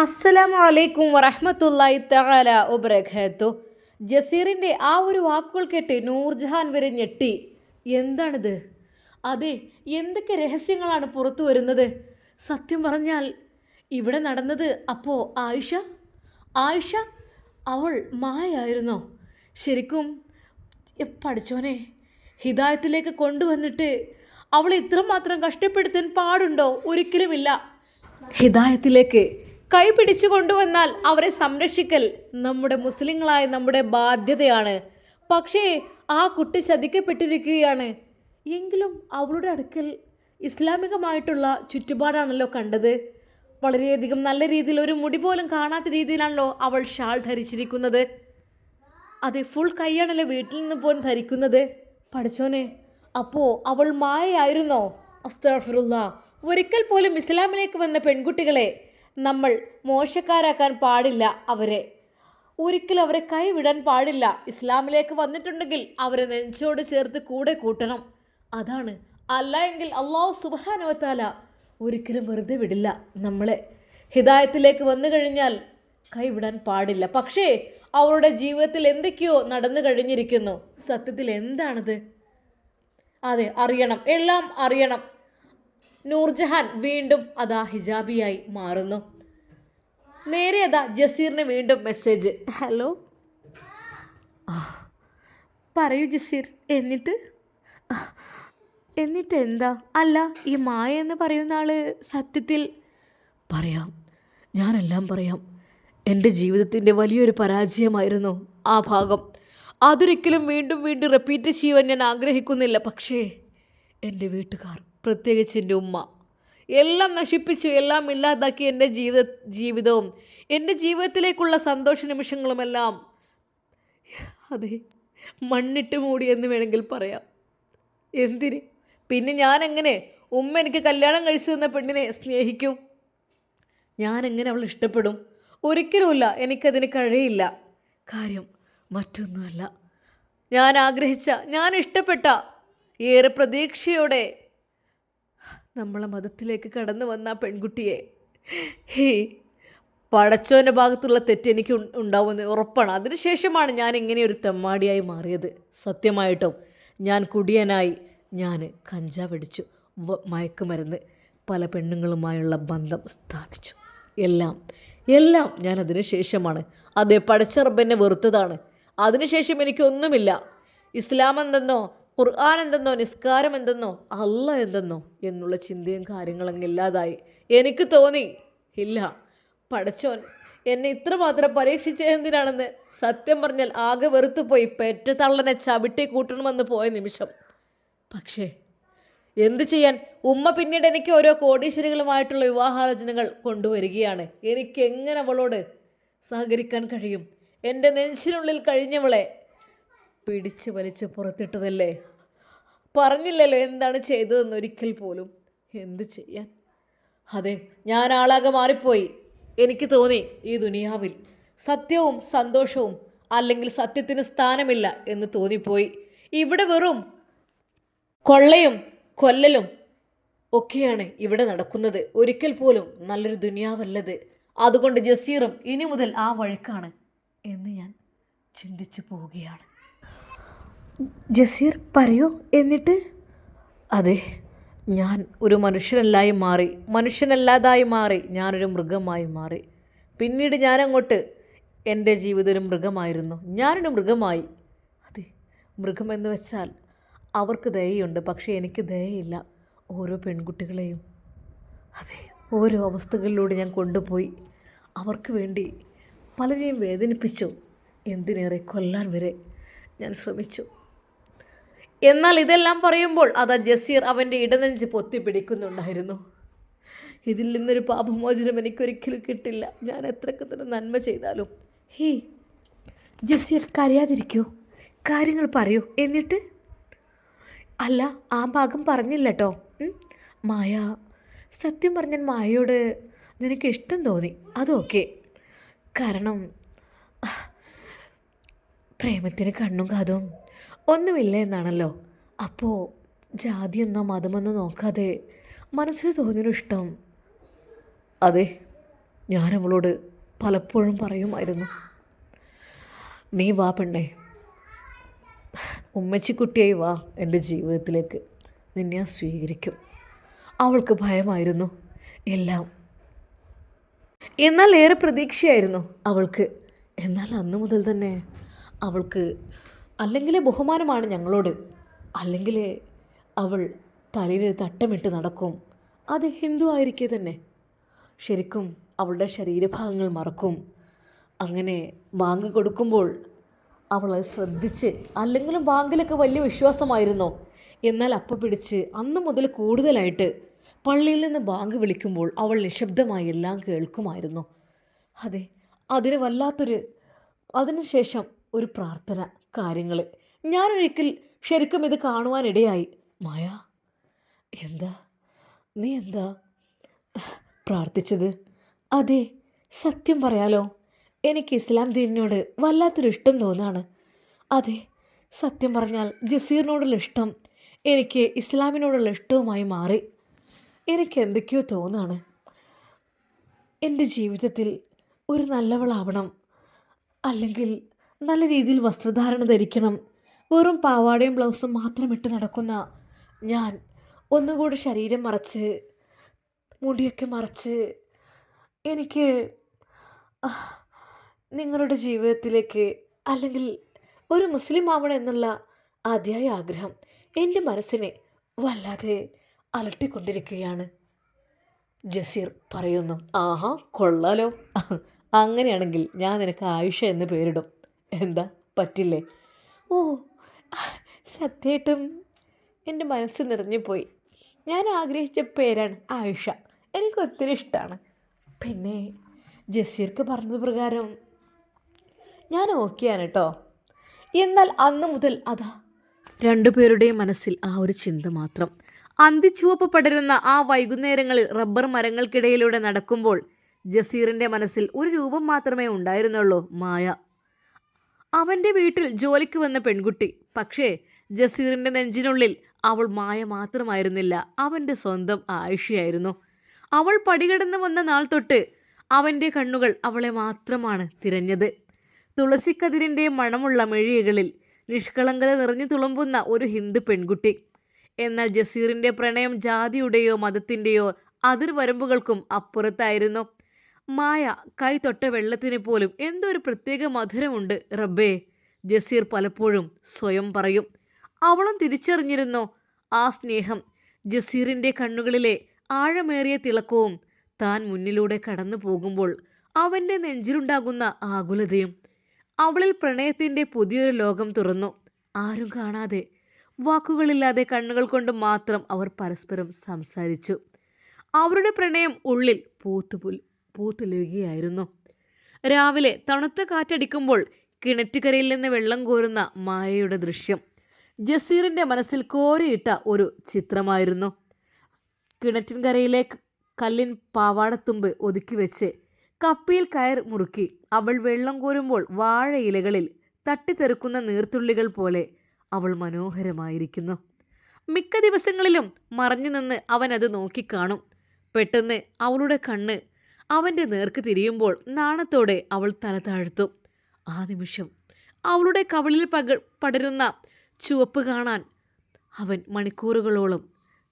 അസ്സലാമു അലൈക്കും വറഹ്മത്തുള്ളാഹി തആല വബറകാത്തു. ജസീറിൻ്റെ ആ ഒരു വാക്കുകൾ കേട്ട് നൂർജഹാൻ വരെ ഞെട്ടി. എന്താണിത്? അതെ, എന്തൊക്കെ രഹസ്യങ്ങളാണ് പുറത്തു വരുന്നത്? സത്യം പറഞ്ഞാൽ ഇവിടെ നടന്നത് അപ്പോൾ ആയിഷ ആയിഷ അവൾ മായായിരുന്നോ? ശരിക്കും പഠിച്ചോനെ, ഹിദായത്തിലേക്ക് കൊണ്ടുവന്നിട്ട് അവളെ ഇത്രമാത്രം കഷ്ടപ്പെടുത്താൻ പാടുണ്ടോ? ഒരിക്കലുമില്ല. ഹിദായത്തിലേക്ക് കൈ പിടിച്ചു കൊണ്ടുവന്നാൽ അവരെ സംരക്ഷിക്കൽ നമ്മുടെ മുസ്ലിങ്ങളായ നമ്മുടെ ബാധ്യതയാണ്. പക്ഷേ ആ കുട്ടി ചതിക്കപ്പെട്ടിരിക്കുകയാണ്. എങ്കിലും അവളുടെ അടുക്കൽ ഇസ്ലാമികമായിട്ടുള്ള ചുറ്റുപാടാണല്ലോ കണ്ടത്. വളരെയധികം നല്ല രീതിയിൽ ഒരു മുടി പോലും കാണാത്ത രീതിയിലാണല്ലോ അവൾ ഷാൾ ധരിച്ചിരിക്കുന്നത്. അതെ, ഫുൾ കൈയാണല്ലോ വീട്ടിൽ നിന്ന് പോലും ധരിക്കുന്നത്. പഠിച്ചോനെ, അപ്പോൾ അവൾ മായയായിരുന്നോ? അസ്തഗ്ഫിറുല്ലാ. ഒരിക്കൽ പോലും ഇസ്ലാമിലേക്ക് വന്ന പെൺകുട്ടികളെ നമ്മൾ മോശക്കാരാക്കാൻ പാടില്ല. ഒരിക്കലും അവരെ കൈവിടാൻ പാടില്ല. ഇസ്ലാമിലേക്ക് വന്നിട്ടുണ്ടെങ്കിൽ അവരെ നെഞ്ചോട് ചേർത്ത് കൂടെ കൂട്ടണം. അതാണ്. അല്ല എങ്കിൽ അല്ലാഹു സുബ്ഹാനഹു വ തആല ഒരിക്കലും വെറുതെ വിടില്ല. നമ്മളെ ഹിദായത്തിലേക്ക് വന്നു കഴിഞ്ഞാൽ കൈവിടാൻ പാടില്ല. പക്ഷേ അവരുടെ ജീവിതത്തിൽ എന്തൊക്കെയോ നടന്നു കഴിഞ്ഞിരിക്കുന്നു. സത്യത്തിൽ എന്താണത്? അതെ, അറിയണം, എല്ലാം അറിയണം. നൂർജഹാൻ വീണ്ടും അതാ ഹിജാബിയായി മാറുന്നു. നേരെ അതാ ജസീറിന് വീണ്ടും മെസ്സേജ്. ഹലോ, പറയൂ ജസീർ. എന്നിട്ട് എന്താ? അല്ല, ഈ മായ എന്ന് പറയുന്ന ആള് സത്യത്തിൽ പറയാം, ഞാനെല്ലാം പറയാം. എൻ്റെ ജീവിതത്തിൻ്റെ വലിയൊരു പരാജയമായിരുന്നു ആ ഭാഗം. അതൊരിക്കലും വീണ്ടും വീണ്ടും റിപ്പീറ്റ് ചെയ്യുവാൻ ഞാൻ ആഗ്രഹിക്കുന്നില്ല. പക്ഷേ എൻ്റെ വീട്ടുകാർ, പ്രത്യേകിച്ച് എൻ്റെ ഉമ്മ, എല്ലാം നശിപ്പിച്ചു, എല്ലാം ഇല്ലാതാക്കി. എൻ്റെ ജീവിതവും എൻ്റെ ജീവിതത്തിലേക്കുള്ള സന്തോഷ നിമിഷങ്ങളുമെല്ലാം അതെ മണ്ണിട്ട് മൂടി എന്ന് വേണമെങ്കിൽ പറയാം. എന്തിന്? പിന്നെ ഞാൻ എങ്ങനെ ഉമ്മ എനിക്ക് കല്യാണം കഴിച്ചു തന്ന പെണ്ണിനെ സ്നേഹിക്കും? ഞാൻ എങ്ങനെ അവൾ ഇഷ്ടപ്പെടും? ഒരിക്കലുമില്ല. എനിക്കതിന് കഴിയില്ല. കാര്യം മറ്റൊന്നുമല്ല, ഞാൻ ആഗ്രഹിച്ച, ഞാൻ ഇഷ്ടപ്പെട്ട, ഏറെ പ്രതീക്ഷയോടെ നമ്മളെ മതത്തിലേക്ക് കടന്നു വന്ന ആ പെൺകുട്ടിയെ പടച്ചോൻ്റെ ഭാഗത്തുള്ള തെറ്റ് എനിക്ക് ഉണ്ടാവുമെന്ന് ഉറപ്പാണ്. അതിനുശേഷമാണ് ഞാൻ ഇങ്ങനെ ഒരു തെമ്മാടിയായി മാറിയത്. സത്യമായിട്ടും ഞാൻ കുടിയനായി, ഞാൻ കഞ്ചാവ് അടിച്ചു, മയക്കുമരുന്ന്, പല പെണ്ണുങ്ങളുമായുള്ള ബന്ധം സ്ഥാപിച്ചു. എല്ലാം ഞാൻ അതിന് ശേഷമാണ്. അതേ, പടച്ച റബ്ബെന്നെ വെറുത്തതാണ്. അതിനുശേഷം എനിക്കൊന്നുമില്ല. ഇസ്ലാം എന്തെന്നോ, ഖുർആൻ എന്തെന്നോ, നിസ്കാരം എന്തെന്നോ, അല്ല എന്തെന്നോ എന്നുള്ള ചിന്തയും കാര്യങ്ങളങ്ങ് ഇല്ലാതായി. എനിക്ക് തോന്നി, ഇല്ല, പടച്ചോൻ എന്നെ ഇത്രമാത്രം പരീക്ഷിച്ചെന്തിനാണെന്ന്. സത്യം പറഞ്ഞാൽ ആകെ വെറുത്തുപോയി. പെറ്റ തള്ളനെ ചവിട്ടി കൂട്ടണമെന്ന് പോയ നിമിഷം. പക്ഷേ എന്ത് ചെയ്യാൻ? ഉമ്മ പിന്നീട് എനിക്ക് ഓരോ കോടീശ്വരികളുമായിട്ടുള്ള വിവാഹാലോചനകൾ കൊണ്ടുവരികയാണ്. എനിക്ക് എങ്ങനെ അവളോട് സഹകരിക്കാൻ കഴിയും? എൻ്റെ നെഞ്ചിനുള്ളിൽ കഴിഞ്ഞവളെ പിടിച്ച് വലിച്ച് പുറത്തിട്ടതല്ലേ. പറഞ്ഞില്ലല്ലോ എന്താണ് ചെയ്തതെന്ന് ഒരിക്കൽ പോലും. എന്ത് ചെയ്യാൻ? അതെ, ഞാൻ ആളാകെ മാറിപ്പോയി. എനിക്ക് തോന്നി ഈ ദുനിയാവിൽ സത്യവും സന്തോഷവും, അല്ലെങ്കിൽ സത്യത്തിന് സ്ഥാനമില്ല എന്ന് തോന്നിപ്പോയി. ഇവിടെ വെറും കൊള്ളയും കൊല്ലലും ഒക്കെയാണ് ഇവിടെ നടക്കുന്നത്. ഒരിക്കൽ പോലും നല്ലൊരു ദുനിയാവല്ലത്. അതുകൊണ്ട് ജസീറും ഇനി മുതൽ ആ വഴിക്കാണ് എന്ന് ഞാൻ ചിന്തിച്ചു പോവുകയാണ്. ജസീർ പറയൂ. എന്നിട്ട്? അതെ, ഞാൻ ഒരു മനുഷ്യനല്ലാതായി മാറി. ഞാനൊരു മൃഗമായി മാറി. പിന്നീട് ഞാനങ്ങോട്ട് എൻ്റെ ജീവിതം ഒരു മൃഗമായിരുന്നു. ഞാനൊരു മൃഗമായി. അതെ, മൃഗമെന്ന് വെച്ചാൽ അവർക്ക് ദയയുണ്ട്, പക്ഷേ എനിക്ക് ദയയില്ല. ഓരോ പെൺകുട്ടികളെയും അതെ ഓരോ അവസ്ഥകളിലൂടെ ഞാൻ കൊണ്ടുപോയി. അവർക്ക് വേണ്ടി പലരെയും വേദനിപ്പിച്ചു. എന്തിനേറെ കൊല്ലാൻ വരെ ഞാൻ ശ്രമിച്ചു. എന്നാൽ ഇതെല്ലാം പറയുമ്പോൾ അതാ ജസീർ അവൻ്റെ ഇടനെഞ്ച് പൊത്തിപ്പിടിക്കുന്നുണ്ടായിരുന്നു. ഇതിൽ നിന്നൊരു പാപമോചനം എനിക്കൊരിക്കലും കിട്ടില്ല, ഞാൻ എത്രയൊക്കെ തന്നെ നന്മ ചെയ്താലും. ജസീർ, കരയാതിരിക്കൂ, കാര്യങ്ങൾ പറയൂ. എന്നിട്ട്? അല്ല, ആ ഭാഗം പറഞ്ഞില്ല കേട്ടോ. മായ, സത്യം പറഞ്ഞാൽ മായയോട് നിനക്ക് ഇഷ്ടം തോന്നി, അതൊക്കെ. കാരണം പ്രേമത്തിന് കണ്ണും കാതും ഒന്നുമില്ല എന്നാണല്ലോ. അപ്പോൾ ജാതിയെന്നോ മതമെന്നോ നോക്കാതെ മനസ്സിൽ തോന്നിയൊരു ഇഷ്ടം. അതെ, ഞാൻ അവളോട് പലപ്പോഴും പറയുമായിരുന്നു, നീ വാ പെണ്ണേ, ഉമ്മച്ചിക്കുട്ടിയായി വാ എൻ്റെ ജീവിതത്തിലേക്ക്, നിന്നെ ഞാൻ സ്വീകരിക്കും. അവൾക്ക് ഭയമായിരുന്നു എല്ലാം. എന്നാൽ ഏറെ പ്രതീക്ഷയായിരുന്നു അവൾക്ക്. എന്നാൽ അന്നു മുതൽ തന്നെ അവൾക്ക് അല്ലെങ്കിൽ ബഹുമാനമാണ് ഞങ്ങളോട്, അല്ലെങ്കിൽ അവൾ തലയിൽ തട്ടമിട്ട് നടക്കും. അത് ഹിന്ദു ആയിരിക്കെ തന്നെ ശരിക്കും അവളുടെ ശരീരഭാഗങ്ങൾ മറക്കും. അങ്ങനെ ബാങ്ക് കൊടുക്കുമ്പോൾ അവൾ ശ്രദ്ധിച്ച്, അല്ലെങ്കിലും ബാങ്കിലൊക്കെ വലിയ വിശ്വാസമായിരുന്നു. എന്നാൽ അപ്പം പിടിച്ച് അന്ന് മുതൽ കൂടുതലായിട്ട് പള്ളിയിൽ നിന്ന് ബാങ്ക് വിളിക്കുമ്പോൾ അവൾ നിശബ്ദമായി എല്ലാം കേൾക്കുമായിരുന്നു. അതെ, അതിന് വല്ലാത്തൊരു അതിനുശേഷം ഒരു പ്രാർത്ഥന കാര്യങ്ങൾ ഞാനൊരിക്കൽ ശരിക്കും ഇത് കാണുവാനിടയായി. മായ, എന്താ നീ എന്താ പ്രാർത്ഥിച്ചത്? അതെ, സത്യം പറയാലോ, എനിക്ക് ഇസ്ലാം ദീനിനോട് വല്ലാത്തൊരു ഇഷ്ടം തോന്നാണ്. അതെ, സത്യം പറഞ്ഞാൽ ജസീറിനോടുള്ള ഇഷ്ടം എനിക്ക് ഇസ്ലാമിനോടുള്ള ഇഷ്ടവുമായി മാറി. എനിക്ക് എന്തൊക്കെയോ തോന്നാണ്. എൻ്റെ ജീവിതത്തിൽ ഒരു നല്ലവളാവണം, അല്ലെങ്കിൽ നല്ല രീതിയിൽ വസ്ത്രധാരണം ധരിക്കണം. വെറും പാവാടയും ബ്ലൗസും മാത്രം ഇട്ട് നടക്കുന്ന ഞാൻ ഒന്നുകൂടി ശരീരം മറച്ച് മുടിയൊക്കെ മറച്ച് എനിക്ക് നിങ്ങളുടെ ജീവിതത്തിലേക്ക്, അല്ലെങ്കിൽ ഒരു മുസ്ലിം ആവണം എന്നുള്ള അതിയായ ആഗ്രഹം എൻ്റെ മനസ്സിനെ വല്ലാതെ അലട്ടിക്കൊണ്ടിരിക്കുകയാണ്. ജസീർ പറയുന്നു, ആഹാ കൊള്ളാലോ, അങ്ങനെയാണെങ്കിൽ ഞാൻ നിനക്ക് ആയിഷ എന്ന് പേരിടും. എന്താ, പറ്റില്ലേ? ഓ, സത്യമായിട്ടും എൻ്റെ മനസ്സ് നിറഞ്ഞുപോയി. ഞാൻ ആഗ്രഹിച്ച പേരാണ് ആയിഷ. എനിക്ക് ഒത്തിരി ഇഷ്ടമാണ്. പിന്നെ ജസീർക്ക് പറഞ്ഞത് പ്രകാരം ഞാൻ ഓക്കെയാണ് കേട്ടോ. എന്നാൽ അന്ന് മുതൽ അതാ രണ്ടുപേരുടെയും മനസ്സിൽ ആ ഒരു ചിന്ത മാത്രം. അന്തിച്ചുവപ്പ് പടരുന്ന ആ വൈകുന്നേരങ്ങളിൽ റബ്ബർ മരങ്ങൾക്കിടയിലൂടെ നടക്കുമ്പോൾ ജസീറിൻ്റെ മനസ്സിൽ ഒരു രൂപം മാത്രമേ ഉണ്ടായിരുന്നുള്ളൂ, മായ. അവൻ്റെ വീട്ടിൽ ജോലിക്ക് വന്ന പെൺകുട്ടി. പക്ഷേ ജസീറിൻ്റെ നെഞ്ചിനുള്ളിൽ അവൾ മായ മാത്രമായിരുന്നില്ല, അവൻ്റെ സ്വന്തം ആയിഷയായിരുന്നു. അവൾ പടികടന്ന് വന്ന നാൾ തൊട്ട് അവൻ്റെ കണ്ണുകൾ അവളെ മാത്രമാണ് തിരഞ്ഞത്. തുളസിക്കതിരിൻ്റെ മണമുള്ള മെഴികളിൽ നിഷ്കളങ്കത നിറഞ്ഞു തുളുമ്പുന്ന ഒരു ഹിന്ദു പെൺകുട്ടി. എന്നാൽ ജസീറിൻ്റെ പ്രണയം ജാതിയുടെയോ മതത്തിൻ്റെയോ അതിർവരമ്പുകൾക്കും അപ്പുറത്തായിരുന്നു. മായ കൈ തൊട്ട വെള്ളത്തിന് പോലും എന്തോ ഒരു പ്രത്യേക മധുരമുണ്ട് റബ്ബേ, ജസീർ പലപ്പോഴും സ്വയം പറയും. അവളും തിരിച്ചറിഞ്ഞിരുന്നു ആ സ്നേഹം. ജസീറിൻ്റെ കണ്ണുകളിലെ ആഴമേറിയ തിളക്കവും താൻ മുന്നിലൂടെ കടന്നു പോകുമ്പോൾ അവൻ്റെ നെഞ്ചിലുണ്ടാകുന്ന ആകുലതയും. അവളിൽ പ്രണയത്തിൻ്റെ പുതിയൊരു ലോകം തുറന്നു. ആരും കാണാതെ, വാക്കുകളില്ലാതെ കണ്ണുകൾ കൊണ്ട് മാത്രം അവർ പരസ്പരം സംസാരിച്ചു. അവരുടെ പ്രണയം ഉള്ളിൽ പൂത്തുലയുകയായിരുന്നു. രാവിലെ തണുത്ത കാറ്റടിക്കുമ്പോൾ കിണറ്റുകരയിൽ നിന്ന് വെള്ളം കോരുന്ന മായയുടെ ദൃശ്യം ജസീറിൻ്റെ മനസ്സിൽ കോരിയിട്ട ഒരു ചിത്രമായിരുന്നു. കിണറ്റിൻകരയിലെ കല്ലിൻ പാവാടത്തുമ്പ് ഒതുക്കി വെച്ച് കപ്പിയിൽ കയർ മുറുക്കി അവൾ വെള്ളം കോരുമ്പോൾ വാഴയിലകളിൽ തട്ടിത്തെറുക്കുന്ന നീർത്തുള്ളികൾ പോലെ അവൾ മനോഹരമായിരിക്കുന്നു. മിക്ക ദിവസങ്ങളിലും മറഞ്ഞു നിന്ന് അവൻ അത് നോക്കിക്കാണും. പെട്ടെന്ന് അവളുടെ കണ്ണ് അവൻ്റെ നേർക്ക് തിരിയുമ്പോൾ നാണത്തോടെ അവൾ തല താഴ്ത്തും. ആ നിമിഷം അവളുടെ കവിളിൽ പടരുന്ന ചുവപ്പ് കാണാൻ അവൻ മണിക്കൂറുകളോളം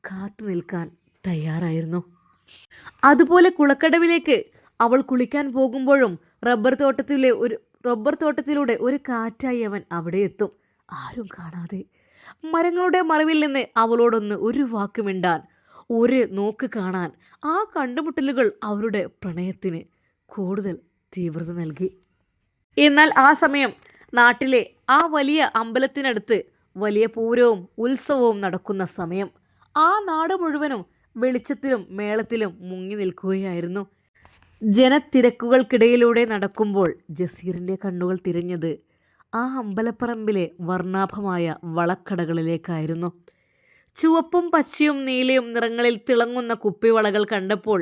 കാത്തു നിൽക്കാൻ തയ്യാറായിരുന്നു. അതുപോലെ കുളക്കടവിലേക്ക് അവൾ കുളിക്കാൻ പോകുമ്പോഴും റബ്ബർ തോട്ടത്തിലൂടെ ഒരു കാറ്റായി അവൻ അവിടെ എത്തും, ആരും കാണാതെ. മരങ്ങളുടെ മറവിൽ നിന്ന് അവളോടൊന്ന് ഒരു വാക്ക് മിണ്ടാൻ, ഒരു നോക്ക് കാണാൻ. ആ കണ്ടുമുട്ടലുകൾ അവരുടെ പ്രണയത്തിന് കൂടുതൽ തീവ്രത നൽകി. എന്നാൽ ആ സമയം നാട്ടിലെ ആ വലിയ അമ്പലത്തിനടുത്ത് വലിയ പൂരവും ഉത്സവവും നടക്കുന്ന സമയം. ആ നാട് മുഴുവനും വെളിച്ചത്തിലും മേളത്തിലും മുങ്ങി നിൽക്കുകയായിരുന്നു. ജനത്തിരക്കുകൾക്കിടയിലൂടെ നടക്കുമ്പോൾ ജസീറിൻ്റെ കണ്ണുകൾ തിരിഞ്ഞത് ആ അമ്പലപ്പറമ്പിലെ വർണ്ണാഭമായ വളക്കടകളിലേക്കായിരുന്നു. ചുവപ്പും പച്ചയും നീലയും നിറങ്ങളിൽ തിളങ്ങുന്ന കുപ്പിവളകൾ കണ്ടപ്പോൾ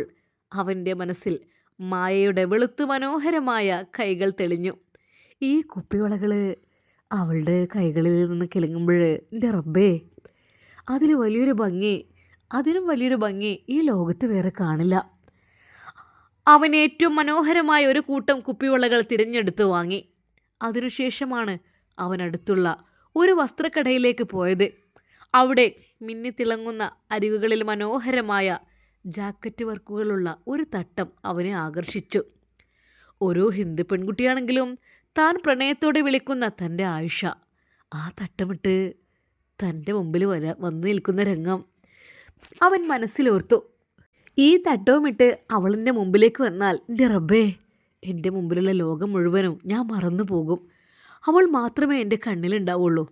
അവൻ്റെ മനസ്സിൽ മായയുടെ വെളുത്തു മനോഹരമായ കൈകൾ തെളിഞ്ഞു. ഈ കുപ്പിവളകൾ അവളുടെ കൈകളിൽ നിന്ന് കിളങ്ങുമ്പോൾ എൻ്റെ റബ്ബേ, അതിനും വലിയൊരു ഭംഗി ഈ ലോകത്ത് വേറെ കാണില്ല. അവൻ ഏറ്റവും മനോഹരമായ ഒരു കൂട്ടം കുപ്പിവളകൾ തിരഞ്ഞെടുത്ത് വാങ്ങി. അതിനുശേഷമാണ് അവൻ അടുത്തുള്ള ഒരു വസ്ത്രക്കടയിലേക്ക് പോയത്. അവിടെ മിന്നിത്തിളങ്ങുന്ന അരികുകളിൽ മനോഹരമായ ജാക്കറ്റ് വർക്കുകളുള്ള ഒരു തട്ടം അവനെ ആകർഷിച്ചു. ഓരോ ഹിന്ദു പെൺകുട്ടിയാണെങ്കിലും താൻ പ്രണയത്തോടെ വിളിക്കുന്ന തൻ്റെ ആയിഷ ആ തട്ടമിട്ട് തൻ്റെ മുമ്പിൽ വന്നു നിൽക്കുന്ന രംഗം അവൻ മനസ്സിലോർത്തു. ഈ തട്ടവുമിട്ട് അവളെൻ്റെ മുമ്പിലേക്ക് വന്നാൽ എൻ്റെ റബ്ബേ, എൻ്റെ മുമ്പിലുള്ള ലോകം മുഴുവനും ഞാൻ മറന്നു പോകും. അവൾ മാത്രമേ എൻ്റെ കണ്ണിലുണ്ടാവുള്ളൂ,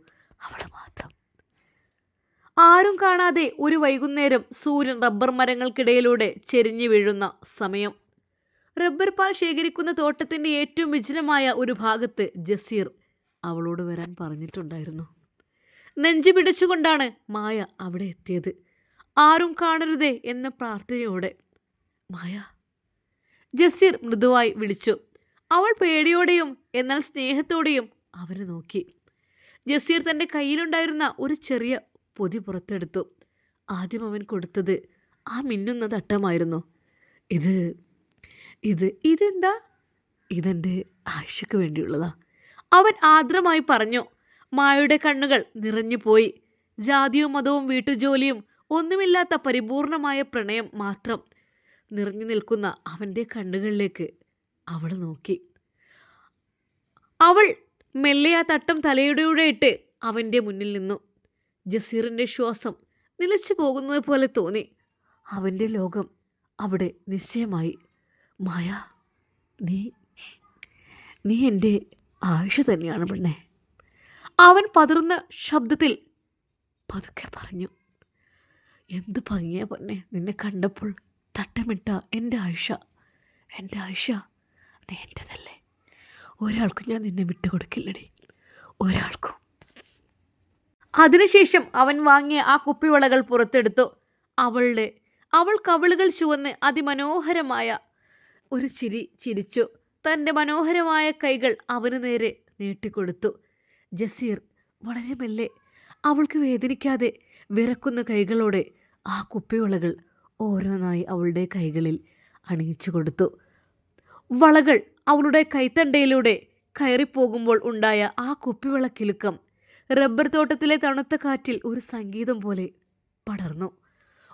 അവൾ മാത്രം. ആരും കാണാതെ ഒരു വൈകുന്നേരം സൂര്യൻ റബ്ബർ മരങ്ങൾക്കിടയിലൂടെ ചെരിഞ്ഞു വീഴുന്ന സമയം. റബ്ബർ പാൽ ശേഖരിക്കുന്ന തോട്ടത്തിൻ്റെ ഏറ്റവും വിജനമായ ഒരു ഭാഗത്ത് ജസീർ അവളോട് വരാൻ പറഞ്ഞിട്ടുണ്ടായിരുന്നു. നെഞ്ചു പിടിച്ചുകൊണ്ടാണ് മായ അവിടെ എത്തിയത്. ആരും കാണരുതേ എന്ന പ്രാർത്ഥനയോടെ. മായ, ജസീർ മൃദുവായി വിളിച്ചു. അവൾ പേടിയോടെയും എന്നാൽ സ്നേഹത്തോടെയും അവനെ നോക്കി. ജസീർ തൻ്റെ കയ്യിലുണ്ടായിരുന്ന ഒരു ചെറിയ പൊതി പുറത്തെടുത്തു. ആദ്യം അവൻ കൊടുത്തത് ആ മിന്നുന്ന തട്ടമായിരുന്നു. ഇതെന്താ? ഇതെൻ്റെ ആയിഷയ്ക്ക് വേണ്ടിയുള്ളതാ, അവൻ ആർദ്രമായി പറഞ്ഞു. മായയുടെ കണ്ണുകൾ നിറഞ്ഞു പോയി. ജാതിയും മതവും വീട്ടുജോലിയും ഒന്നുമില്ലാത്ത പരിപൂർണമായ പ്രണയം മാത്രം നിറഞ്ഞു നിൽക്കുന്ന അവൻ്റെ കണ്ണുകളിലേക്ക് അവൾ നോക്കി. അവൾ മെല്ലെ ആ തട്ടം തലയുടെ ഇട്ട് അവൻ്റെ മുന്നിൽ നിന്നു. ജസീറിൻ്റെ ശ്വാസം നിലച്ചു പോകുന്നത് പോലെ തോന്നി. അവൻ്റെ ലോകം അവിടെ നിശ്ചയമായി. മായ, നീ എൻ്റെ ആയിഷ തന്നെയാണ് പെണ്ണെ, അവൻ പതറുന്ന ശബ്ദത്തിൽ പതുക്കെ പറഞ്ഞു. എന്ത് ഭംഗിയാ പൊന്നെ നിന്നെ കണ്ടപ്പോൾ. തട്ടമിട്ട എൻ്റെ ആയിഷ, നീ എൻ്റെതല്ലേ. ഒരാൾക്കും ഞാൻ നിന്നെ വിട്ടുകൊടുക്കില്ലടി, ഒരാൾക്കും. അതിനുശേഷം അവൻ വാങ്ങിയ ആ കുപ്പിവളകൾ പുറത്തെടുത്തു. അവൾ കവിളുകൾ ചുവന്ന് അതിമനോഹരമായ ഒരു ചിരി ചിരിച്ചു. തൻ്റെ മനോഹരമായ കൈകൾ അവന് നേരെ നീട്ടിക്കൊടുത്തു. ജസീർ വളരെ മെല്ലെ അവൾക്ക് വേദനിക്കാതെ വിറക്കുന്ന കൈകളോടെ ആ കുപ്പിവളകൾ ഓരോന്നായി അവളുടെ കൈകളിൽ അണിയിച്ചു കൊടുത്തു. വളകൾ അവളുടെ കൈത്തണ്ടയിലൂടെ കയറിപ്പോകുമ്പോൾ ഉണ്ടായ ആ കുപ്പിവള കിലുക്കം റബ്ബർ തോട്ടത്തിലെ തണുത്ത കാറ്റിൽ ഒരു സംഗീതം പോലെ പടർന്നു.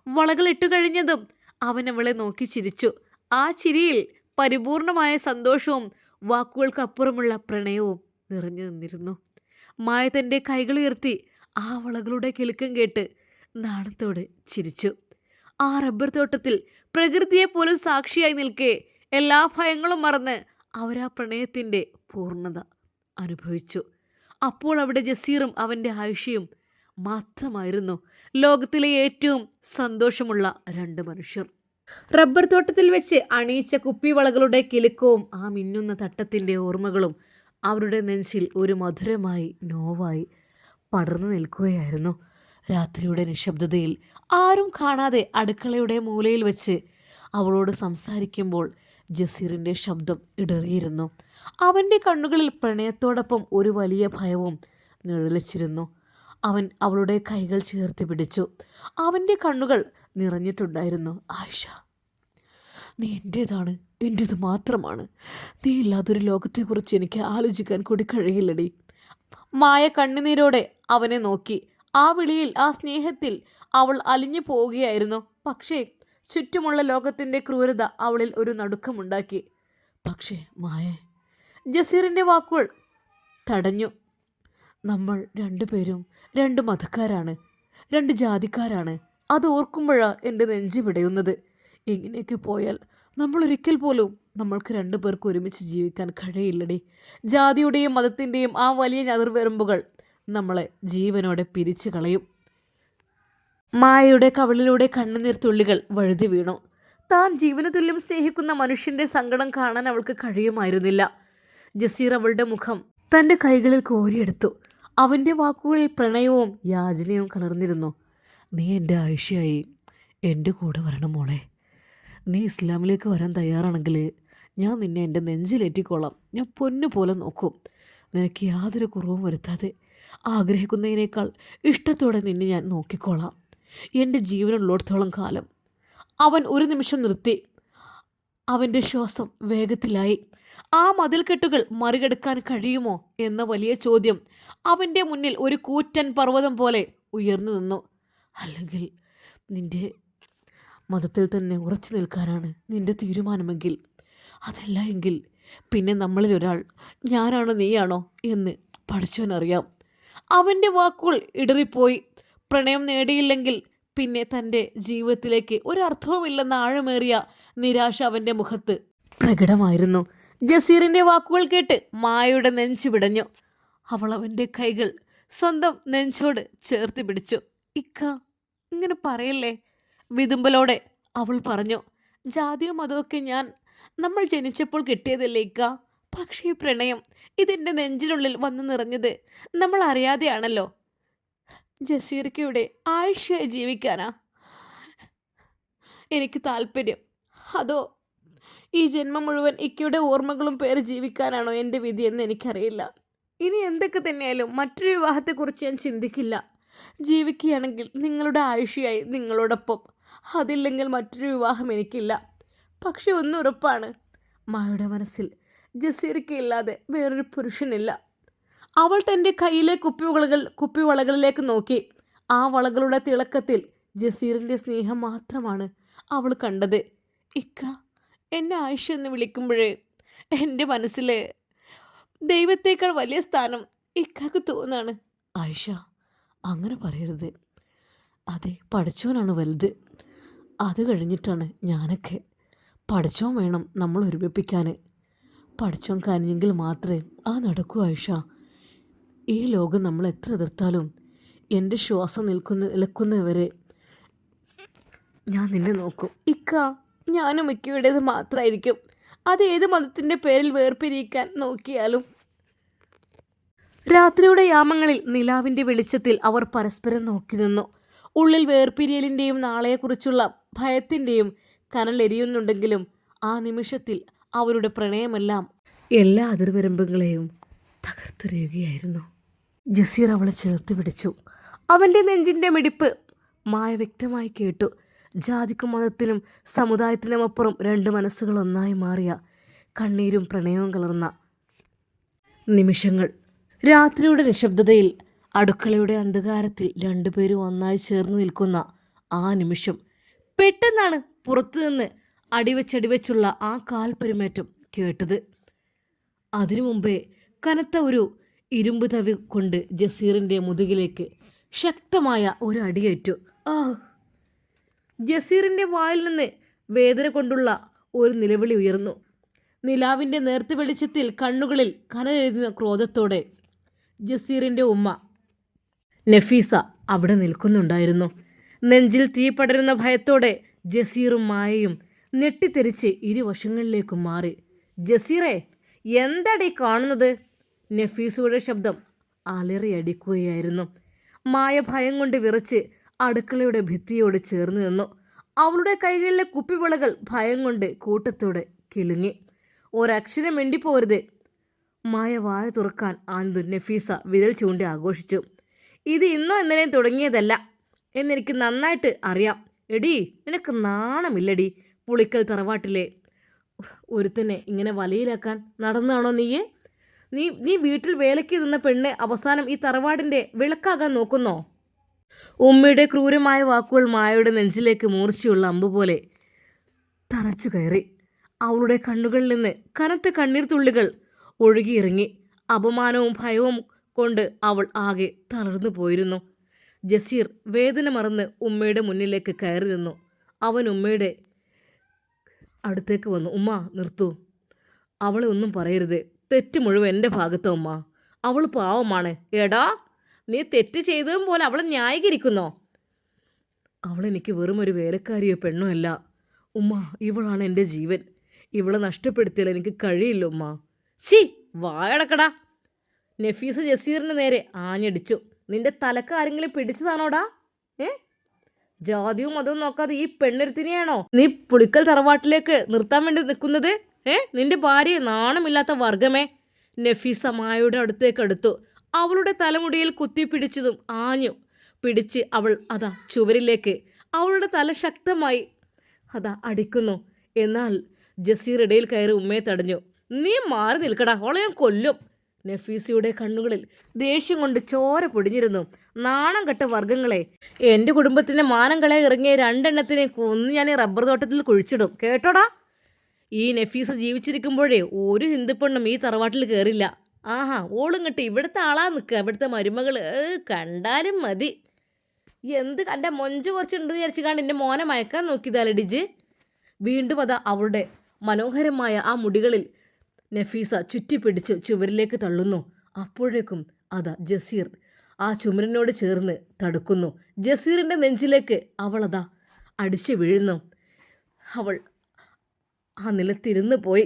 വളകൾ ഇട്ടുകഴിഞ്ഞതും അവൻ അവളെ നോക്കി ചിരിച്ചു. ആ ചിരിയിൽ പരിപൂർണമായ സന്തോഷവും വാക്കുകൾക്കപ്പുറമുള്ള പ്രണയവും നിറഞ്ഞു നിന്നിരുന്നു. മായ തൻ്റെ കൈകളുയർത്തി ആ വളകളുടെ കിലുക്കം കേട്ട് നാണത്തോടെ ചിരിച്ചു. ആ റബ്ബർ തോട്ടത്തിൽ പ്രകൃതിയെപ്പോലും സാക്ഷിയായി നിൽക്കെ എല്ലാ ഭയങ്ങളും മറന്ന് അവരാ പ്രണയത്തിൻ്റെ പൂർണ്ണത അനുഭവിച്ചു. അപ്പോൾ അവിടെ ജസീറും അവൻ്റെ ആയിഷയും മാത്രമായിരുന്നു ലോകത്തിലെ ഏറ്റവും സന്തോഷമുള്ള രണ്ട് മനുഷ്യർ. റബ്ബർ തോട്ടത്തിൽ വെച്ച് അണിയിച്ച കുപ്പിവളകളുടെ കിലുക്കവും ആ മിന്നുന്ന തട്ടത്തിൻ്റെ ഓർമ്മകളും അവരുടെ നെഞ്ചിൽ ഒരു മധുരമായി നോവായി പടർന്നു നിൽക്കുകയായിരുന്നു. രാത്രിയുടെ നിശബ്ദതയിൽ ആരും കാണാതെ അടുക്കളയുടെ മൂലയിൽ വെച്ച് അവളോട് സംസാരിക്കുമ്പോൾ ജസീറിൻ്റെ ശബ്ദം ഇടറിയിരുന്നു. അവൻ്റെ കണ്ണുകളിൽ പ്രണയത്തോടൊപ്പം ഒരു വലിയ ഭയവും നിഴലിച്ചിരുന്നു. അവൻ അവളുടെ കൈകൾ ചേർത്ത് പിടിച്ചു. അവൻ്റെ കണ്ണുകൾ നിറഞ്ഞിട്ടുണ്ടായിരുന്നു. ആയിഷ, നീ എൻ്റേതാണ്, എൻ്റേത് മാത്രമാണ്. നീ ഇല്ലാതൊരു ലോകത്തെക്കുറിച്ച് എനിക്ക് ആലോചിക്കാൻ കൂടി കഴിയില്ലടി. മായ കണ്ണുനീരോടെ അവനെ നോക്കി. ആ വിളിയിൽ, ആ സ്നേഹത്തിൽ അവൾ അലിഞ്ഞു പോവുകയായിരുന്നു. പക്ഷേ ചുറ്റുമുള്ള ലോകത്തിൻ്റെ ക്രൂരത അവളിൽ ഒരു നടുക്കമുണ്ടാക്കി. പക്ഷേ മായേ, ജസീറിൻ്റെ വാക്കുകൾ തടഞ്ഞു. നമ്മൾ രണ്ടുപേരും രണ്ട് മതക്കാരാണ്, രണ്ട് ജാതിക്കാരാണ്. അത് ഓർക്കുമ്പോഴാണ് എൻ്റെ നെഞ്ച് പിടയുന്നത്. ഇങ്ങനെയൊക്കെ പോയാൽ നമ്മളൊരിക്കൽ പോലും നമ്മൾക്ക് രണ്ടു പേർക്ക് ഒരുമിച്ച് ജീവിക്കാൻ കഴിയില്ലടി. ജാതിയുടെയും മതത്തിൻ്റെയും ആ വലിയ അതിർവരമ്പുകൾ നമ്മളെ ജീവനോടെ പിരിച്ചു കളയും. മായയുടെ കവിളിലൂടെ കണ്ണുനീർ തുള്ളികൾ വഴുതി വീണു. താൻ ജീവന തുല്യം സ്നേഹിക്കുന്ന മനുഷ്യൻ്റെ സങ്കടം കാണാൻ അവൾക്ക് കഴിയുമായിരുന്നില്ല. ജസീർ അവളുടെ മുഖം തൻ്റെ കൈകളിൽ കോരിയെടുത്തു. അവൻ്റെ വാക്കുകളിൽ പ്രണയവും യാചനയും കലർന്നിരുന്നു. നീ എൻ്റെ ആയിഷയായി എൻ്റെ കൂടെ വരണം മോളെ. നീ ഇസ്ലാമിലേക്ക് വരാൻ തയ്യാറാണെങ്കിൽ ഞാൻ നിന്നെ എൻ്റെ നെഞ്ചിലേറ്റിക്കോളാം. ഞാൻ പൊന്നു പോലെ നോക്കും. നിനക്ക് യാതൊരു കുറവും വരുത്താതെ ആഗ്രഹിക്കുന്നതിനേക്കാൾ ഇഷ്ടത്തോടെ നിന്നെ ഞാൻ നോക്കിക്കോളാം എൻ്റെ ജീവനുള്ളിടത്തോളം കാലം. അവൻ ഒരു നിമിഷം നിർത്തി. അവൻ്റെ ശ്വാസം വേഗത്തിലായി. ആ മതിൽക്കെട്ടുകൾ മറികടക്കാൻ കഴിയുമോ എന്ന വലിയ ചോദ്യം അവൻ്റെ മുന്നിൽ ഒരു കൂറ്റൻ പർവ്വതം പോലെ ഉയർന്നു നിന്നു. അല്ലെങ്കിൽ നിന്റെ മതത്തിൽ തന്നെ ഉറച്ചു നിൽക്കാനാണ് നിന്റെ തീരുമാനമെങ്കിൽ, അതല്ല എങ്കിൽ പിന്നെ നമ്മളിൽ ഒരാൾ ഞാനാണോ നീയാണോ എന്ന് പഠിച്ചവനറിയാം. അവൻ്റെ വാക്കുകൾ ഇടറിപ്പോയി. പ്രണയം നേടിയില്ലെങ്കിൽ പിന്നെ തൻ്റെ ജീവിതത്തിലേക്ക് ഒരർത്ഥവുമില്ലെന്ന ആഴമേറിയ നിരാശ അവൻ്റെ മുഖത്ത് പ്രകടമായിരുന്നു. ജസീറിൻ്റെ വാക്കുകൾ കേട്ട് മായയുടെ നെഞ്ചു പിടഞ്ഞു. അവൾ അവൻ്റെ കൈകൾ സ്വന്തം നെഞ്ചോട് ചേർത്ത് പിടിച്ചു. ഇക്ക, ഇങ്ങനെ പറയല്ലേ, വിതുമ്പലോടെ അവൾ പറഞ്ഞു. ജാതിയോ മതമൊക്കെ നമ്മൾ ജനിച്ചപ്പോൾ കിട്ടിയതല്ലേ ഇക്ക. പക്ഷേ ഈ പ്രണയം ഇതെൻ്റെ നെഞ്ചിനുള്ളിൽ വന്നു നിറഞ്ഞത് നമ്മൾ അറിയാതെയാണല്ലോ. ജസീർക്കയുടെ ആയുഷ്യായി ജീവിക്കാനാ എനിക്ക് താല്പര്യം, അതോ ഈ ജന്മം മുഴുവൻ ഇക്കയുടെ ഓർമ്മകളും പേര് ജീവിക്കാനാണോ എൻ്റെ വിധി എന്ന് എനിക്കറിയില്ല. ഇനി എന്തൊക്കെ തന്നെയായാലും മറ്റൊരു വിവാഹത്തെക്കുറിച്ച് ഞാൻ ചിന്തിക്കില്ല. ജീവിക്കുകയാണെങ്കിൽ നിങ്ങളുടെ ആയുഷ്യായി നിങ്ങളോടൊപ്പം, അതില്ലെങ്കിൽ മറ്റൊരു വിവാഹം എനിക്കില്ല. പക്ഷെ ഒന്നും ഉറപ്പാണ്, മായയുടെ മനസ്സിൽ ജസീർക്കയില്ലാതെ വേറൊരു പുരുഷനില്ല. അവൾ തൻ്റെ കയ്യിലെ കുപ്പിവളകളിലേക്ക് നോക്കി. ആ വളകളുടെ തിളക്കത്തിൽ ജസീറിൻ്റെ സ്നേഹം മാത്രമാണ് അവൾ കണ്ടത്. ഇക്ക, എന്നെ ആയിഷ എന്ന് വിളിക്കുമ്പോഴേ എൻ്റെ മനസ്സിൽ ദൈവത്തേക്കാൾ വലിയ സ്ഥാനം ഇക്കാക്ക് തോന്നാണ്. ആയിഷ, അങ്ങനെ പറയരുത്. അതെ, പഠിച്ചവനാണ് വലുത്. അത് കഴിഞ്ഞിട്ടാണ് ഞാനൊക്കെ. പഠിച്ചോൻ വേണം നമ്മൾ ഒരുമിപ്പിക്കാൻ. പഠിച്ചോൻ കനിഞ്ഞെങ്കിൽ മാത്രമേ ആ നടക്കൂ ആയിഷ. ഈ ലോകം നമ്മൾ എത്ര എതിർത്താലും എൻ്റെ ശ്വാസം നിൽക്കുന്നവരെ ഞാൻ നിന്നെ നോക്കും. ഇക്ക, ഞാനും ഇക്കയുടേത് മാത്രമായിരിക്കും. അത് ഏത് മതത്തിൻ്റെ പേരിൽ വേർപിരിയിക്കാൻ നോക്കിയാലും. രാത്രിയുടെ യാമങ്ങളിൽ നിലാവിൻ്റെ വെളിച്ചത്തിൽ അവർ പരസ്പരം നോക്കി നിന്നു. ഉള്ളിൽ വേർപിരിയലിൻ്റെയും നാളെക്കുറിച്ചുള്ള ഭയത്തിൻ്റെയും കനലെരിയുന്നുണ്ടെങ്കിലും ആ നിമിഷത്തിൽ അവരുടെ പ്രണയമെല്ലാം എല്ലാ അതിർവരമ്പുകളെയും തകർത്തെറിയുകയായിരുന്നു. ജസീർ അവളെ ചേർത്ത് പിടിച്ചു. അവൻ്റെ നെഞ്ചിൻ്റെ മിടിപ്പ് മായ വ്യക്തമായി കേട്ടു. ജാതിക്കും മതത്തിനും സമുദായത്തിനുമപ്പുറം രണ്ട് മനസ്സുകൾ ഒന്നായി മാറിയ കണ്ണീരും പ്രണയവും കലർന്ന നിമിഷങ്ങൾ. രാത്രിയുടെ നിശബ്ദതയിൽ, അടുക്കളയുടെ അന്ധകാരത്തിൽ രണ്ടുപേരും ഒന്നായി ചേർന്ന് നിൽക്കുന്ന ആ നിമിഷം പെട്ടെന്നാണ് പുറത്തുനിന്ന് അടിവച്ചടിവച്ചുള്ള ആ കാൽപെരുമാറ്റം കേട്ടത്. അതിനു മുമ്പേ കനത്ത ഒരു ഇരുമ്പ് തവി കൊണ്ട് ജസീറിൻ്റെ മുതുകിലേക്ക് ശക്തമായ ഒരു അടിയേറ്റു. ജസീറിൻ്റെ വായിൽ നിന്ന് വേദന കൊണ്ടുള്ള ഒരു നിലവിളി ഉയർന്നു. നിലാവിൻ്റെ നേർത്ത വെളിച്ചത്തിൽ കണ്ണുകളിൽ കനലെഴുതുന്ന ക്രോധത്തോടെ ജസീറിൻ്റെ ഉമ്മ നഫീസ അവിടെ നിൽക്കുന്നുണ്ടായിരുന്നു. നെഞ്ചിൽ തീ പടരുന്ന ഭയത്തോടെ ജസീറും മായയും ഞെട്ടിത്തെറിച്ച് ഇരുവശങ്ങളിലേക്കും മാറി. ജസീറേ, എന്താടീ കാണുന്നത്? നഫീസയുടെ ശബ്ദം അലറിയടിക്കുകയായിരുന്നു. മായ ഭയം കൊണ്ട് വിറച്ച് അടുക്കളയുടെ ഭിത്തിയോട് ചേർന്ന് നിന്നു. അവളുടെ കൈകളിലെ കുപ്പിവിളകൾ ഭയം കൊണ്ട് കൂട്ടത്തോടെ കിലുങ്ങി. ഒരക്ഷരം മിണ്ടിപ്പോരുത്. മായ വായ തുറക്കാൻ ആനന്ദു നഫീസ വിരൽ ചൂണ്ടി ആഘോഷിച്ചു. ഇത് ഇന്നോ ഇന്നലെയും തുടങ്ങിയതല്ല എന്നെനിക്ക് നന്നായിട്ട് അറിയാം. എടീ, നിനക്ക് നാണമില്ലടി? പുളിക്കൽ തറവാട്ടിലെ ഒരുത്തനെ ഇങ്ങനെ വലയിലാക്കാൻ നടന്നാണോ നീ വീട്ടിൽ വേലയ്ക്ക് നിന്ന പെണ്ണ് അവസാനം ഈ തറവാടിൻ്റെ വിളക്കാകാൻ നോക്കുന്നോ? ഉമ്മയുടെ ക്രൂരമായ വാക്കുകൾ മായയുടെ നെഞ്ചിലേക്ക് മൂർച്ചയുള്ള അമ്പ് പോലെ തറച്ചു കയറി. അവളുടെ കണ്ണുകളിൽ നിന്ന് കനത്ത കണ്ണീർ തുള്ളികൾ ഒഴുകിയിറങ്ങി. അപമാനവും ഭയവും കൊണ്ട് അവൾ ആകെ തളർന്നു പോയിരുന്നു. ജസീർ വേദന മറന്ന് ഉമ്മയുടെ മുന്നിലേക്ക് കയറി നിന്നു. അവൻ ഉമ്മയുടെ അടുത്തേക്ക് വന്നു. ഉമ്മ, നിർത്തൂ. അവളെ ഒന്നും പറയരുത്. തെറ്റ് മുഴുവൻ എൻ്റെ ഭാഗത്ത് ഉമ്മ. അവൾ പാവമാണ്. എടാ, നീ തെറ്റ് ചെയ്തതും പോലെ അവളെ ന്യായീകരിക്കുന്നോ? അവളെനിക്ക് വെറും ഒരു വേലക്കാരിയോ പെണ്ണോ അല്ല ഉമ്മ. ഇവളാണ് എൻ്റെ ജീവൻ. ഇവളെ നഷ്ടപ്പെടുത്തിയാൽ എനിക്ക് കഴിയില്ല ഉമ്മ. വായടക്കടാ. നഫീസ ജസീറിന് നേരെ ആഞ്ഞടിച്ചു. നിന്റെ തലക്ക് ആരെങ്കിലും പിടിച്ചതാണോടാ? ജാതിയും മതവും നോക്കാതെ ഈ പെണ്ണെടുത്തിനെയാണോ നീ പുളിക്കൽ തറവാട്ടിലേക്ക് നിർത്താൻ വേണ്ടി നിൽക്കുന്നത്? നിന്റെ ഭാര്യയെ നാണമില്ലാത്ത വർഗമേ. നഫീസ മായയുടെ അടുത്തേക്ക് അവളുടെ തലമുടിയിൽ കുത്തിപ്പിടിച്ചതും ആഞ്ഞു പിടിച്ച് അവൾ ചുവരിലേക്ക് അവളുടെ തല ശക്തമായി അടിക്കുന്നു. എന്നാൽ ജസീർ ഇടയിൽ കയറി ഉമ്മയെ തടഞ്ഞു. നീ മാറി നിൽക്കടാ, ഓളെ ഞാൻ കൊല്ലും. നഫീസയുടെ കണ്ണുകളിൽ ദേഷ്യം കൊണ്ട് ചോര പൊടിഞ്ഞിരുന്നു. നാണം കെട്ട വർഗ്ഗങ്ങളെ, എൻ്റെ കുടുംബത്തിൻ്റെ മാനം കളയാൻ ഇറങ്ങിയ രണ്ടെണ്ണത്തിനെ കൊന്ന് ഞാൻ ഈ റബ്ബർ തോട്ടത്തിൽ കുഴിച്ചിടും, കേട്ടോടാ. ഈ നഫീസ ജീവിച്ചിരിക്കുമ്പോഴേ ഒരു ഹിന്ദു പെണ്ണും ഈ തറവാട്ടിൽ കയറില്ല. ആഹാ, ഓളും കെട്ടി ഇവിടുത്തെ ആളാ നിൽക്കുക, ഇവിടുത്തെ മരുമകൾ കണ്ടാലും മതി. എന്ത് എൻ്റെ മൊഞ്ച് കുറച്ചുണ്ടെന്ന് വിചാരിച്ചു കാണി എൻ്റെ മോനെ മയക്കാൻ നോക്കിയതാലടിജ്. വീണ്ടും അതാ അവളുടെ മനോഹരമായ ആ മുടികളിൽ നഫീസ ചുറ്റിപ്പിടിച്ച് ചുവരിലേക്ക് തള്ളുന്നു. അപ്പോഴേക്കും അതാ ജസീർ ആ ചുമരിനോട് ചേർന്ന് തടുക്കുന്നു. ജസീറിൻ്റെ നെഞ്ചിലേക്ക് അവളതാ അടിച്ചു വീഴുന്നു. അവൾ ആ നിലത്തിരുന്ന് പോയി.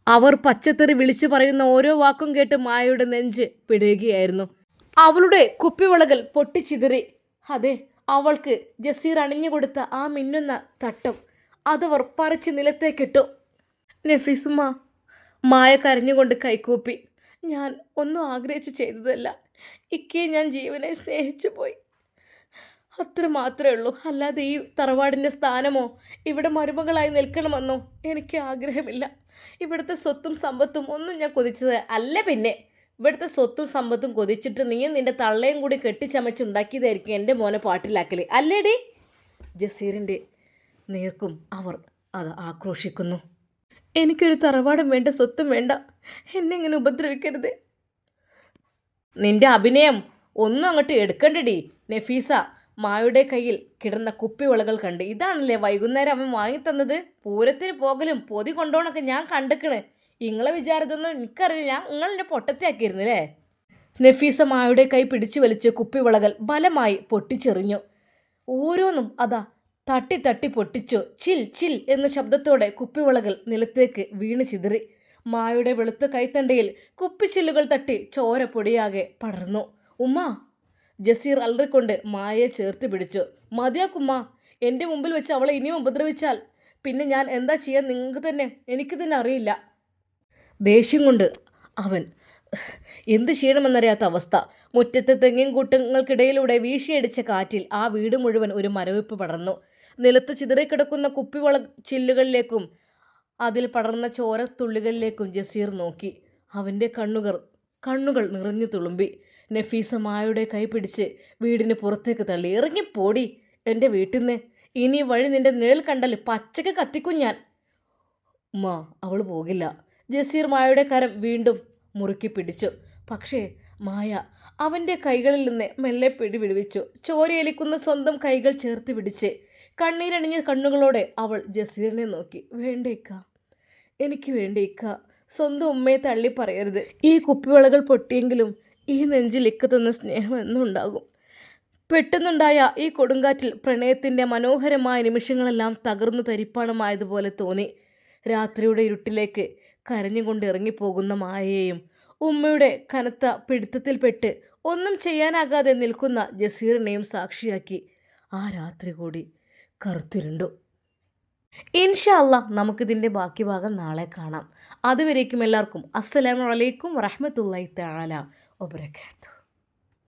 അവർ പച്ചത്തെറി വിളിച്ചു പറയുന്ന ഓരോ വാക്കും കേട്ട് മായയുടെ നെഞ്ച് പിടയുകയായിരുന്നു. അവളുടെ കുപ്പിവളകൾ പൊട്ടിച്ചിതറി. അതെ, അവൾക്ക് ജസീർ അണിഞ്ഞുകൊടുത്ത ആ മിന്നുന്ന തട്ടം അതവർ പറിച്ച് നിലത്തേക്കിട്ടു. നഫീസുമ്മ, മായ കരഞ്ഞുകൊണ്ട് കൈകൂപ്പി. ഞാൻ ഒന്നും ആഗ്രഹിച്ച് ചെയ്തതല്ല. ഇക്കയെ ഞാൻ ജീവനെ സ്നേഹിച്ചു പോയി, അത്ര മാത്രമേ ഉള്ളൂ. അല്ലാതെ ഈ തറവാടിൻ്റെ സ്ഥാനമോ ഇവിടെ മരുമകളായി നിൽക്കണമെന്നോ എനിക്ക് ആഗ്രഹമില്ല. ഇവിടുത്തെ സ്വത്തും സമ്പത്തും ഒന്നും ഞാൻ കൊതിച്ചത് അല്ല. പിന്നെ ഇവിടുത്തെ സ്വത്തും സമ്പത്തും കൊതിച്ചിട്ട് നീയും നിൻ്റെ തള്ളയും കൂടി കെട്ടിച്ചമച്ചുണ്ടാക്കിയതായിരിക്കും എൻ്റെ മോനെ പാട്ടിലാക്കൽ, അല്ലേടി? ജസീറിൻ്റെ നേർക്കും അവർ അത് ആക്രോശിക്കുന്നു. എനിക്കൊരു തറവാടും വേണ്ട, സ്വത്തും വേണ്ട, എന്നെ ഇങ്ങനെ ഉപദ്രവിക്കരുത്. നിന്റെ അഭിനയം ഒന്നും അങ്ങോട്ട് എടുക്കണ്ടടി. നഫീസ മായുടെ കയ്യിൽ കിടന്ന കുപ്പിവളകൾ കണ്ട്, ഇതാണല്ലേ വൈകുന്നേരം അവൻ വാങ്ങിത്തന്നത്? പൂരത്തിന് പോകലും പൊതി കൊണ്ടോണൊക്കെ ഞാൻ കണ്ടിക്കണ്. ഇങ്ങളെ വിചാരത്തൊന്നും എനിക്കറിയില്ല, ഞാൻ നിങ്ങളെന്നെ പൊട്ടത്തിയാക്കിയിരുന്നില്ലേ? നഫീസ മായുടെ കൈ പിടിച്ചു വലിച്ച് കുപ്പിവളകൾ ബലമായി പൊട്ടിച്ചെറിഞ്ഞു. ഓരോന്നും അതാ തട്ടി തട്ടി പൊട്ടിച്ചു. ചിൽ ചിൽ എന്ന ശബ്ദത്തോടെ കുപ്പിവളകൾ നിലത്തേക്ക് വീണ് ചിതറി. മായുടെ വെളുത്ത കൈത്തണ്ടയിൽ കുപ്പിച്ചില്ലുകൾ തട്ടി ചോര പൊടിയാകെ പടർന്നു. ഉമ്മ! ജസീർ അലറിക്കൊണ്ട് മായയെ ചേർത്ത് പിടിച്ചു. മതിയാക്കുമ്മ, എൻ്റെ മുമ്പിൽ വെച്ച് അവളെ ഇനിയും ഉപദ്രവിച്ചാൽ പിന്നെ ഞാൻ എന്താ ചെയ്യാൻ എനിക്ക് തന്നെ അറിയില്ല. ദേഷ്യം കൊണ്ട് അവൻ എന്ത് ചെയ്യണമെന്നറിയാത്ത അവസ്ഥ. മുറ്റത്തെ തെങ്ങിൻ കൂട്ടങ്ങൾക്കിടയിലൂടെ വീശിയടിച്ച കാറ്റിൽ ആ വീട് മുഴുവൻ ഒരു മരവിപ്പ് പടർന്നു. നിലത്ത് ചിതറിക്കിടക്കുന്ന കുപ്പിവള ചില്ലുകളിലേക്കും അതിൽ പടർന്ന ചോരത്തുള്ളികളിലേക്കും ജസീർ നോക്കി. അവൻ്റെ കണ്ണുകൾ നിറഞ്ഞു തുളുമ്പി. നഫീസ മായുടെ കൈ പിടിച്ച് വീടിന് പുറത്തേക്ക് തള്ളി. ഇറങ്ങിപ്പോടി എൻ്റെ വീട്ടിൽ നിന്ന്. ഇനി വഴി നിൻ്റെ നിഴൽ കണ്ടാൽ പച്ചക്ക് കത്തിക്കും ഞാൻ. ഉമ്മ, അവൾ പോകില്ല. ജസീർ മായയുടെ കരം വീണ്ടും മുറുക്കി പിടിച്ചു. പക്ഷേ മായ അവൻ്റെ കൈകളിൽ നിന്ന് മെല്ലെ പിടിവിടുവിച്ചു. ചോരയേലിക്കുന്ന സ്വന്തം കൈകൾ ചേർത്ത് പിടിച്ച് കണ്ണീരണിഞ്ഞ കണ്ണുകളോടെ അവൾ ജസീറിനെ നോക്കി. വേണ്ടേക്ക, എനിക്ക് വേണ്ടേക്ക, സ്വന്തം ഉമ്മയെ തള്ളി പറയരുത്. ഈ കുപ്പിവളകൾ പൊട്ടിയെങ്കിലും ഈ നെഞ്ചിൽ ഇക്ക തന്ന സ്നേഹം എന്നും ഉണ്ടാകും. പെട്ടെന്നുണ്ടായ ഈ കൊടുങ്കാറ്റിൽ പ്രണയത്തിൻ്റെ മനോഹരമായ നിമിഷങ്ങളെല്ലാം തകർന്നു തരിപ്പാണമായതുപോലെ തോന്നി. രാത്രിയുടെ ഇരുട്ടിലേക്ക് കരഞ്ഞുകൊണ്ട് ഇറങ്ങിപ്പോകുന്ന മായയെയും ഉമ്മയുടെ കനത്ത പിടുത്തത്തിൽപ്പെട്ട് ഒന്നും ചെയ്യാനാകാതെ നിൽക്കുന്ന ജസീറിനെയും സാക്ഷിയാക്കി ആ രാത്രി കൂടി കറുത്തിരുണ്ടു. ഇൻഷാ അല്ലാഹ് നമുക്കിതിൻ്റെ ബാക്കി ഭാഗം നാളെ കാണാം. അതുവരേക്കും എല്ലാവർക്കും അസ്സലാമു അലൈക്കും വറഹ്മത്തുള്ളാഹി തആല വബറകാതുഹു.